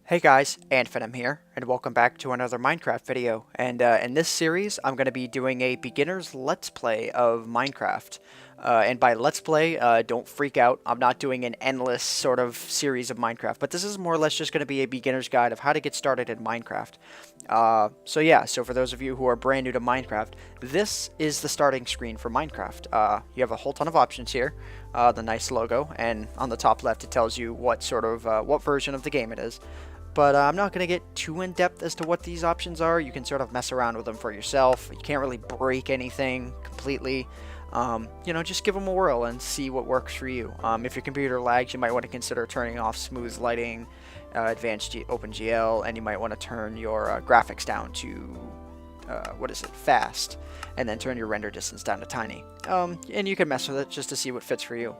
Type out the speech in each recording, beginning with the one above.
Hey guys, AntVenom here, and welcome back to another Minecraft video. And in this series, I'm going to be doing a beginner's Let's Play of Minecraft. And by Let's Play, don't freak out. I'm not doing an endless sort of series of Minecraft, but this is more or less just going to be a beginner's guide of how to get started in Minecraft. So for those of you who are brand new to Minecraft, this is the starting screen for Minecraft. You have a whole ton of options here, the nice logo, and on the top left it tells you what what version of the game it is. But I'm not going to get too in-depth as to what these options are. You can sort of mess around with them for yourself. You can't really break anything completely. Just give them a whirl and see what works for you. If your computer lags, you might want to consider turning off smooth lighting, advanced OpenGL, and you might want to turn your graphics down to, fast, and then turn your render distance down to tiny. And you can mess with it just to see what fits for you.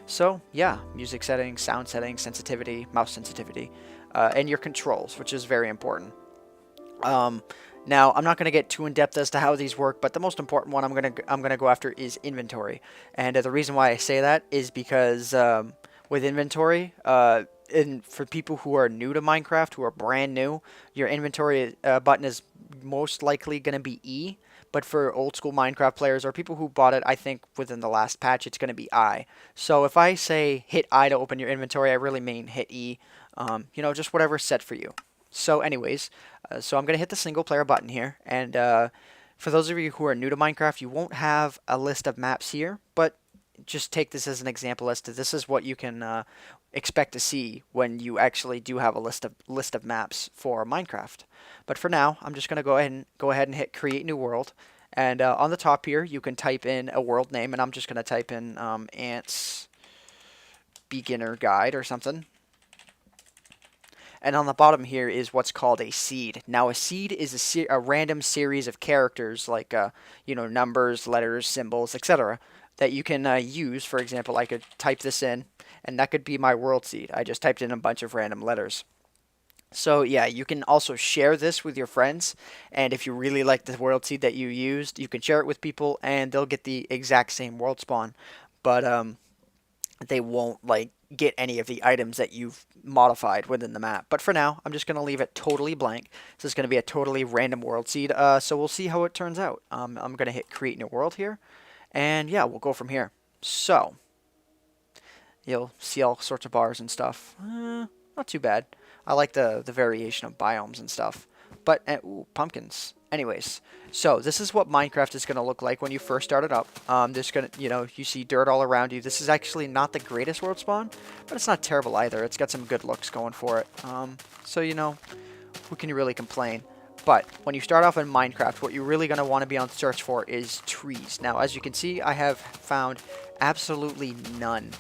So, yeah, music settings, sound settings, sensitivity, mouse sensitivity. And your controls, which is very important. Now, I'm not going to get too in depth as to how these work, but the most important one I'm gonna go after is inventory. And the reason why I say that is because with inventory, and for people who are new to Minecraft, who are brand new, your inventory button is most likely going to be E. But for old school Minecraft players or people who bought it, I think within the last patch, it's going to be I. So if I say hit I to open your inventory, I really mean hit E. Just whatever's set for you. So anyways, so I'm going to hit the single player button here. And for those of you who are new to Minecraft, you won't have a list of maps here. But just take this as an example as to this is what you can expect to see when you actually do have a list of maps for Minecraft. But for now, I'm just going to go ahead and hit Create New World. And on the top here, you can type in a world name. And I'm just going to type in Ant's Beginner Guide or something. And on the bottom here is what's called a seed. Now, a seed is a random series of characters like, numbers, letters, symbols, etc. that you can use. For example, I could type this in, and that could be my world seed. I just typed in a bunch of random letters. So, yeah, you can also share this with your friends. And if you really like the world seed that you used, you can share it with people, and they'll get the exact same world spawn. But they won't, get any of the items that you've modified within the map. But for now, I'm just going to leave it totally blank. This is going to be a totally random world seed, so we'll see how it turns out. I'm going to hit Create New World here, and yeah, we'll go from here. So, you'll see all sorts of bars and stuff. Not too bad. I like the variation of biomes and stuff. But, ooh, pumpkins. Anyways, so this is what Minecraft is going to look like when you first start it up. There's going to, you see dirt all around you. This is actually not the greatest world spawn, but it's not terrible either. It's got some good looks going for it. So, who can you really complain? But when you start off in Minecraft, what you're really going to want to be on search for is trees. Now, as you can see, I have found absolutely none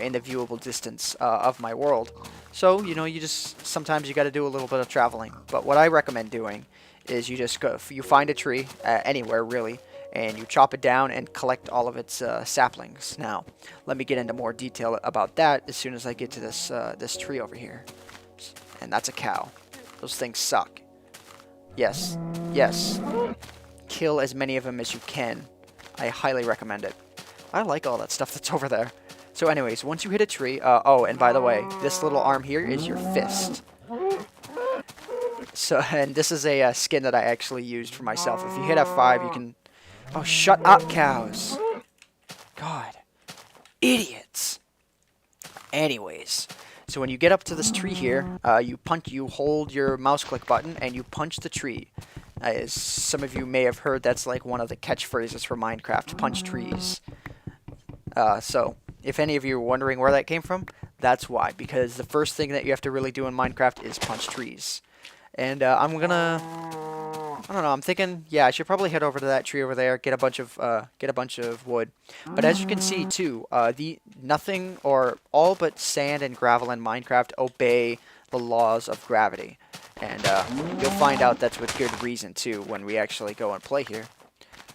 in the viewable distance of my world. So, sometimes you got to do a little bit of traveling. But what I recommend doing is you find a tree anywhere really, and you chop it down and collect all of its saplings. Now, let me get into more detail about that as soon as I get to this tree over here. And that's a cow. Those things suck. Yes, kill as many of them as you can. I highly recommend it. I like all that stuff that's over there. So anyways, once you hit a tree, oh, and by the way, this little arm here is your fist. So, and this is a skin that I actually used for myself. If you hit F5, you can... Oh, shut up, cows. God. Idiots. Anyways, so when you get up to this tree here, you hold your mouse click button and you punch the tree. As some of you may have heard, that's like one of the catchphrases for Minecraft, punch trees. So, if any of you are wondering where that came from, that's why. Because the first thing that you have to really do in Minecraft is punch trees. And I don't know, I'm thinking, yeah, I should probably head over to that tree over there, get a bunch of wood. But as you can see too, nothing or all but sand and gravel in Minecraft obey the laws of gravity. And you'll find out that's with good reason too when we actually go and play here.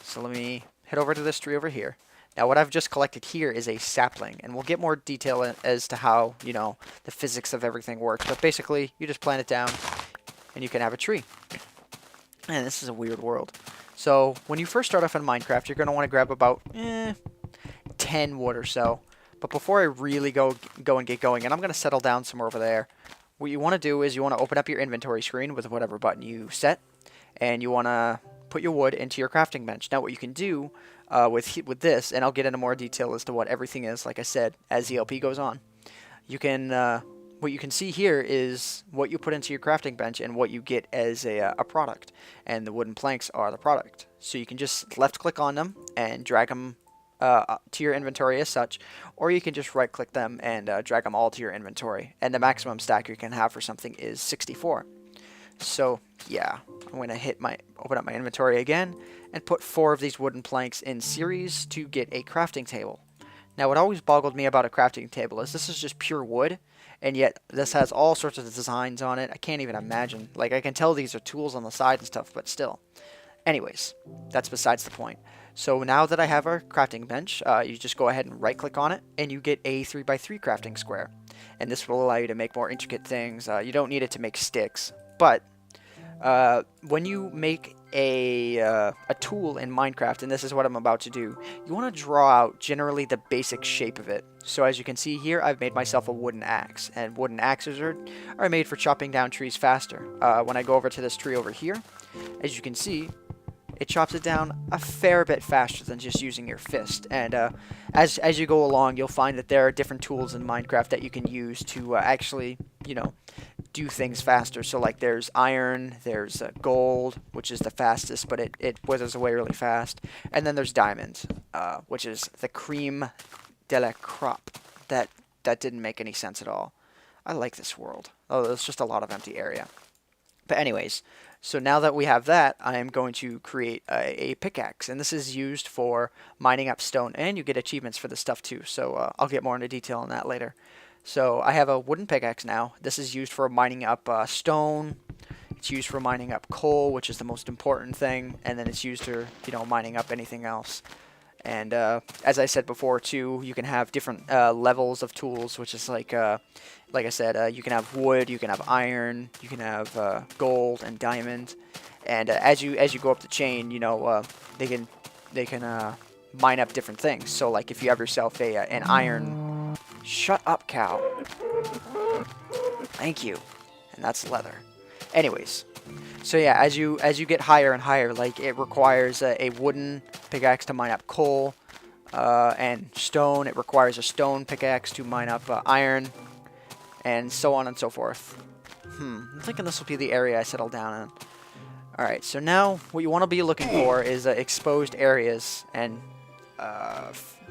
So let me head over to this tree over here. Now what I've just collected here is a sapling, and we'll get more detail as to how, the physics of everything works. But basically, you just plant it down, and you can have a tree. And this is a weird world. So when you first start off in Minecraft, you're going to want to grab about 10 wood or so. But before I really go and get going, and I'm going to settle down somewhere over there, what you want to do is you want to open up your inventory screen with whatever button you set, and you want to put your wood into your crafting bench. Now what you can do with this, and I'll get into more detail as to what everything is, like I said, as the LP goes on. You can what you can see here is what you put into your crafting bench and what you get as a product, and the wooden planks are the product. So you can just left click on them and drag them to your inventory as such, or you can just right click them and drag them all to your inventory, and the maximum stack you can have for something is 64. So yeah, I'm going to open up my inventory again and put 4 of these wooden planks in series to get a crafting table. Now what always boggled me about a crafting table is this is just pure wood, and yet this has all sorts of designs on it. I can't even imagine. Like, I can tell these are tools on the side and stuff, but still. Anyways, that's besides the point. So now that I have our crafting bench, you just go ahead and right click on it and you get a 3x3 crafting square. And this will allow you to make more intricate things. You don't need it to make sticks, but when you make a tool in Minecraft, and this is what I'm about to do, you want to draw out generally the basic shape of it. So as you can see here, I've made myself a wooden axe, and wooden axes are made for chopping down trees faster. When I go over to this tree over here, as you can see, it chops it down a fair bit faster than just using your fist. And as you go along, you'll find that there are different tools in Minecraft that you can use to actually, you know, do things faster. So like there's iron, there's gold, which is the fastest, but it withers away really fast. And then there's diamond, which is the cream de la crop. That didn't make any sense at all. I like this world. Oh, there's just a lot of empty area. But anyways, so now that we have that, I am going to create a pickaxe, and this is used for mining up stone, and you get achievements for this stuff too, so I'll get more into detail on that later. So I have a wooden pickaxe now. This is used for mining up stone, it's used for mining up coal, which is the most important thing, and then it's used for, you know, mining up anything else. And as I said before too, you can have different levels of tools, which is like I said, you can have wood, you can have iron, you can have gold and diamond, and as you go up the chain, you know, they can mine up different things. So like if you have yourself an iron, shut up, cow. Thank you, and that's leather. Anyways. So yeah, as you get higher and higher, like it requires a wooden pickaxe to mine up coal, and stone. It requires a stone pickaxe to mine up iron, and so on and so forth. I'm thinking this will be the area I settle down in. Alright, so now what you want to be looking for is exposed areas and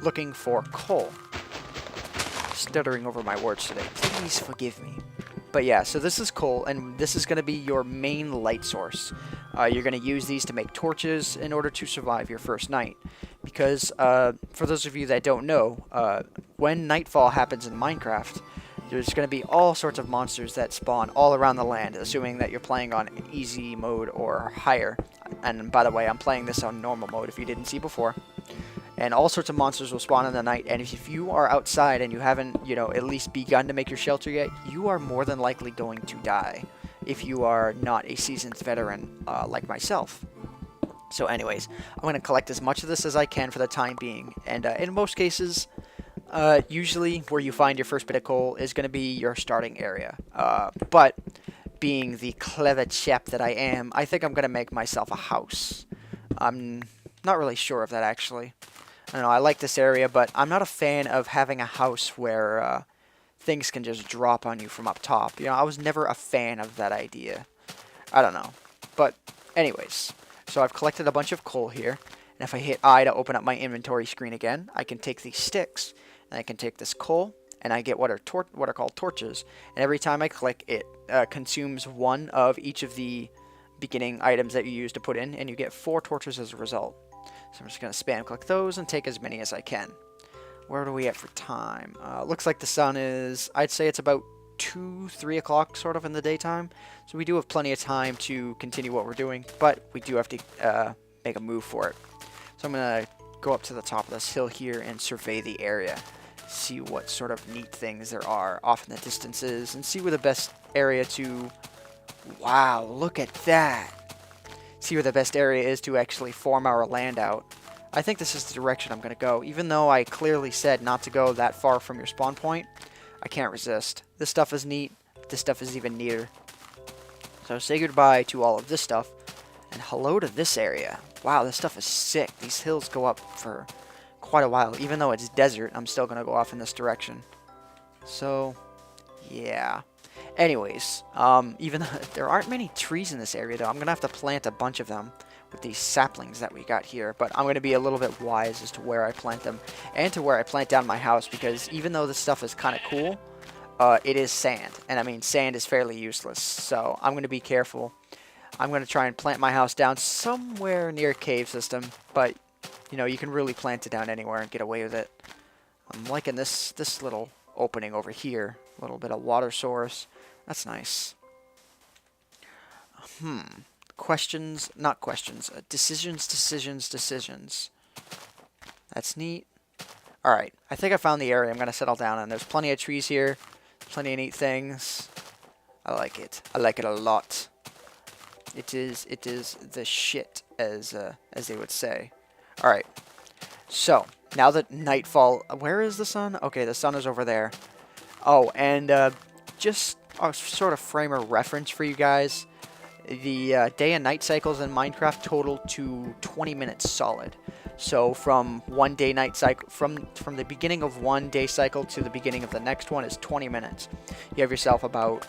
looking for coal. Stuttering over my words today. Please forgive me. But yeah, so this is coal, and this is going to be your main light source. You're going to use these to make torches in order to survive your first night. Because, for those of you that don't know, when nightfall happens in Minecraft, there's going to be all sorts of monsters that spawn all around the land, assuming that you're playing on easy mode or higher. And by the way, I'm playing this on normal mode if you didn't see before. And all sorts of monsters will spawn in the night, and if you are outside and you haven't, you know, at least begun to make your shelter yet, you are more than likely going to die if you are not a seasoned veteran like myself. So anyways, I'm going to collect as much of this as I can for the time being, and in most cases, usually where you find your first bit of coal is going to be your starting area. But being the clever chap that I am, I think I'm going to make myself a house. I'm not really sure of that, actually. I don't know, I like this area, but I'm not a fan of having a house where things can just drop on you from up top. You know, I was never a fan of that idea. I don't know. But anyways, so I've collected a bunch of coal here, and if I hit I to open up my inventory screen again, I can take these sticks, and I can take this coal, and I get what are called torches, and every time I click, it consumes one of each of the beginning items that you use to put in, and you get 4 torches as a result. So I'm just going to spam click those and take as many as I can. Where are we at for time? Looks like the sun is, I'd say it's about 2, 3 o'clock sort of in the daytime. So we do have plenty of time to continue what we're doing, but we do have to make a move for it. So I'm going to go up to the top of this hill here and survey the area. See what sort of neat things there are off in the distances, and see where the best area to... Wow, look at that! See where the best area is to actually form our land out. I think this is the direction I'm going to go. Even though I clearly said not to go that far from your spawn point, I can't resist. This stuff is neat. this stuff is even neater. So say goodbye to all of this stuff, and hello to this area. Wow, this stuff is sick. These hills go up for quite a while. Even though it's desert, I'm still going to go off in this direction. So, yeah. Anyways, even though there aren't many trees in this area, though, I'm going to have to plant a bunch of them with these saplings that we got here. But I'm going to be a little bit wise as to where I plant them and to where I plant down my house, because even though this stuff is kind of cool, it is sand. And I mean, sand is fairly useless. So I'm going to be careful. I'm going to try and plant my house down somewhere near a cave system. But, you know, you can really plant it down anywhere and get away with it. I'm liking this little opening over here. A little bit of water source. That's nice. Questions, not questions. Decisions. That's neat. Alright, I think I found the area I'm going to settle down in. There's plenty of trees here. Plenty of neat things. I like it. I like it a lot. It is the shit, as they would say. Alright. So, now that nightfall... Where is the sun? Okay, the sun is over there. Oh, and just a sort of frame of reference for you guys. The day and night cycles in Minecraft total to 20 minutes solid. So from one day night cycle, from the beginning of one day cycle to the beginning of the next one is 20 minutes. You have yourself about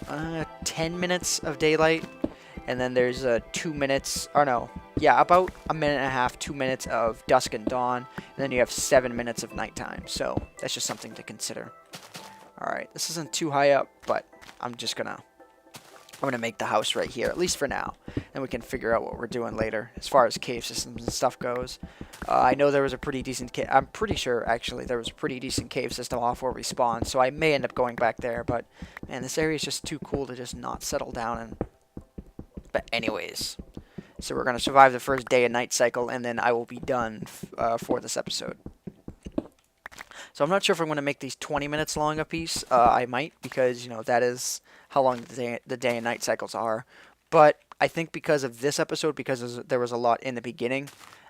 10 minutes of daylight, and then there's 2 minutes, or no, yeah, about a minute and a half, 2 minutes of dusk and dawn, and then you have 7 minutes of nighttime. So that's just something to consider. Alright, this isn't too high up, but I'm gonna make the house right here, at least for now. And we can figure out what we're doing later, as far as cave systems and stuff goes. I know there was a pretty decent cave, I'm pretty sure, actually, there was a pretty decent cave system off where we spawned, so I may end up going back there, but, man, this area is just too cool to just not settle down in. But anyways, so we're gonna survive the first day and night cycle, and then I will be done for this episode. So I'm not sure if I'm going to make these 20 minutes long a piece. I might, because, you know, that is how long the day and night cycles are. But I think because of this episode, because there was a lot in the beginning,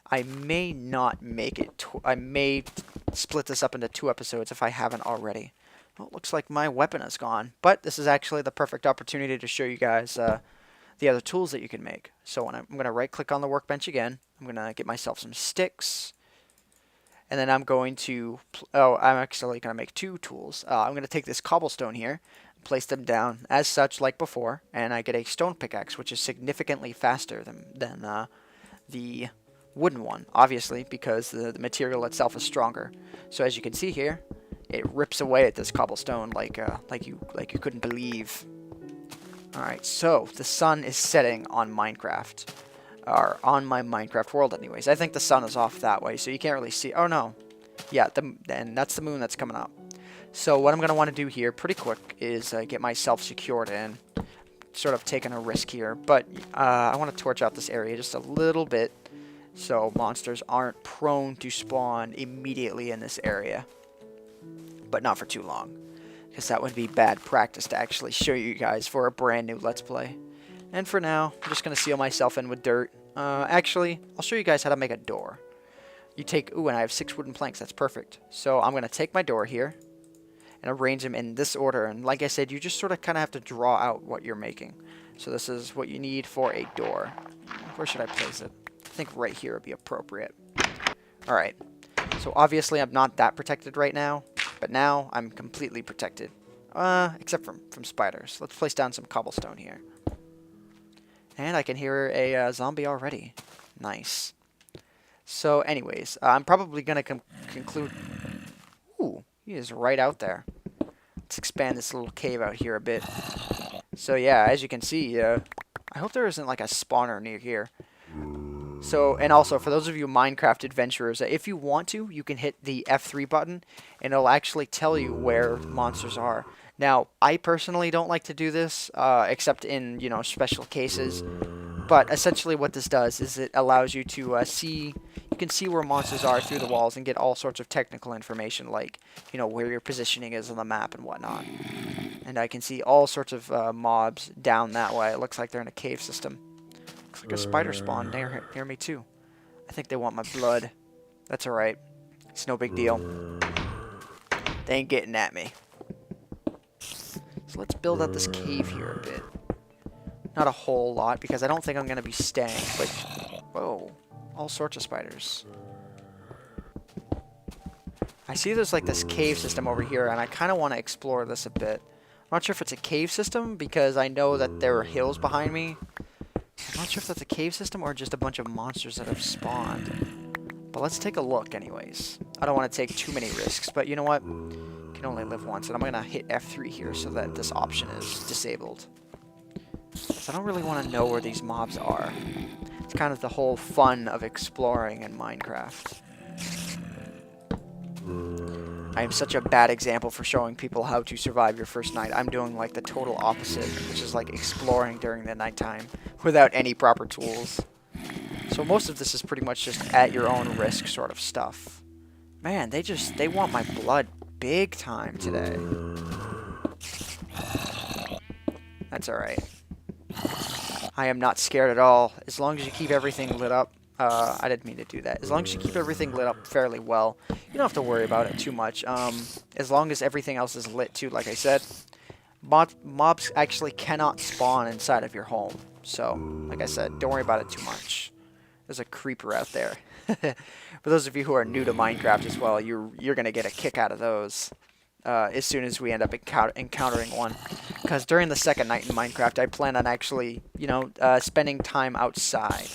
I may not make it. I may split this up into 2 episodes if I haven't already. Well, it looks like my weapon is gone. But this is actually the perfect opportunity to show you guys the other tools that you can make. So I'm going to right-click on the workbench again. I'm going to get myself some sticks. And then I'm going to, I'm actually going to make 2 tools. I'm going to take this cobblestone here, place them down as such like before, and I get a stone pickaxe, which is significantly faster than the wooden one, obviously, because the material itself is stronger. So as you can see here, it rips away at this cobblestone like you couldn't believe. Alright, so the sun is setting on Minecraft. Or on my Minecraft world anyways. I think the sun is off that way, so you can't really see. Oh no. Yeah, and that's the moon that's coming up. So what I'm going to want to do here pretty quick is get myself secured in. Sort of taking a risk here. But I want to torch out this area just a little bit, so monsters aren't prone to spawn immediately in this area. But not for too long, because that would be bad practice to actually show you guys for a brand new Let's Play. And for now, I'm just going to seal myself in with dirt. Actually, I'll show you guys how to make a door. You take, ooh, and I have 6 wooden planks. That's perfect. So I'm going to take my door here and arrange them in this order. And like I said, you just sort of kind of have to draw out what you're making. So this is what you need for a door. Where should I place it? I think right here would be appropriate. Alright. So obviously I'm not that protected right now. But now I'm completely protected. Except from spiders. Let's place down some cobblestone here. And I can hear a zombie already. Nice. So anyways, I'm probably going to conclude... Ooh, he is right out there. Let's expand this little cave out here a bit. So yeah, as you can see, I hope there isn't like a spawner near here. So, and also, for those of you Minecraft adventurers, if you want to, you can hit the F3 button, and it'll actually tell you where monsters are. Now, I personally don't like to do this, except in, you know, special cases. But essentially what this does is it allows you to you can see where monsters are through the walls and get all sorts of technical information, like, you know, where your positioning is on the map and whatnot. And I can see all sorts of mobs down that way. It looks like they're in a cave system. Looks like a spider spawn near me too. I think they want my blood. That's alright. It's no big deal. They ain't getting at me. So let's build out this cave here a bit. Not a whole lot, because I don't think I'm going to be staying, but... Whoa. All sorts of spiders. I see there's like this cave system over here, and I kind of want to explore this a bit. I'm not sure if it's a cave system, because I know that there are hills behind me. I'm not sure if that's a cave system or just a bunch of monsters that have spawned. But let's take a look anyways. I don't want to take too many risks, but you know what? You can only live once, and I'm going to hit F3 here so that this option is disabled. So I don't really want to know where these mobs are. It's kind of the whole fun of exploring in Minecraft. I am such a bad example for showing people how to survive your first night. I'm doing like the total opposite, which is like exploring during the nighttime without any proper tools. So most of this is pretty much just at your own risk sort of stuff. Man, they want my blood big time today. That's alright. I am not scared at all. As long as you keep everything lit up. I didn't mean to do that. As long as you keep everything lit up fairly well, you don't have to worry about it too much. As long as everything else is lit too, like I said, mobs actually cannot spawn inside of your home. So, like I said, don't worry about it too much. There's a creeper out there. For those of you who are new to Minecraft as well, you're gonna get a kick out of those as soon as we end up encountering one. Because during the second night in Minecraft, I plan on actually, you know, spending time outside.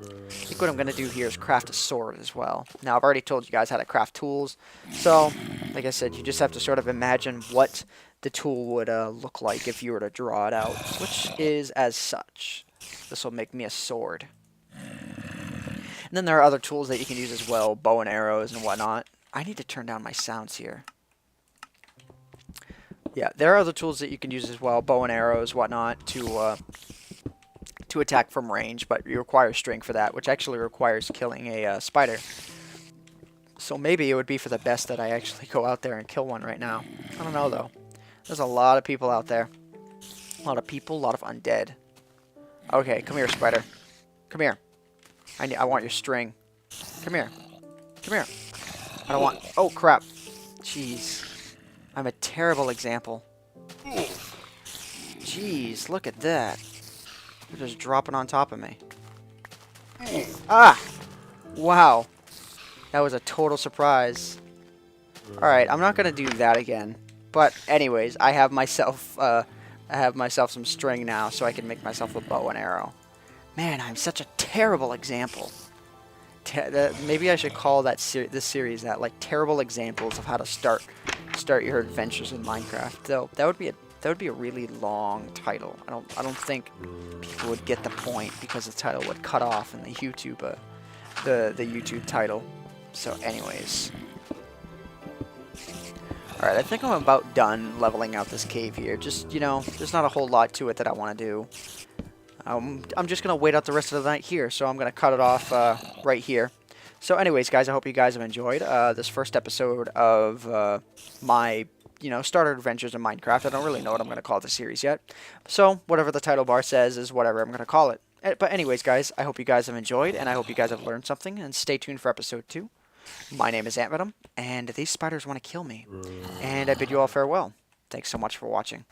I think what I'm going to do here is craft a sword as well. Now, I've already told you guys how to craft tools. So, like I said, you just have to sort of imagine what the tool would look like if you were to draw it out, which is as such. This will make me a sword. And then there are other tools that you can use as well, bow and arrows and whatnot. I need to turn down my sounds here. Yeah, there are other tools that you can use as well, bow and arrows, whatnot, to attack from range, but you require strength for that, which actually requires killing a spider. So maybe it would be for the best that I actually go out there and kill one right now. I don't know, though. There's a lot of people out there. A lot of people, a lot of undead. Okay, come here, spider. Come here. I want your string. Come here. Come here. I don't want... Oh, crap. Jeez. I'm a terrible example. Jeez, look at that. They're just dropping on top of me. Ah! Wow. That was a total surprise. Alright, I'm not going to do that again. But anyways, I have myself some string now, so I can make myself a bow and arrow. Man, I'm such a terrible example. Maybe I should call that this series that, like, terrible examples of how to start your adventures in Minecraft. Though that would be a really long title. I don't think people would get the point, because the title would cut off in the YouTube the YouTube title. So anyways. Alright, I think I'm about done leveling out this cave here. Just, you know, there's not a whole lot to it that I want to do. I'm just going to wait out the rest of the night here, so I'm going to cut it off right here. So anyways, guys, I hope you guys have enjoyed this first episode of my, you know, starter adventures in Minecraft. I don't really know what I'm going to call the series yet. So whatever the title bar says is whatever I'm going to call it. But anyways, guys, I hope you guys have enjoyed, and I hope you guys have learned something, and stay tuned for episode 2. My name is AntVenom, and these spiders want to kill me. And I bid you all farewell. Thanks so much for watching.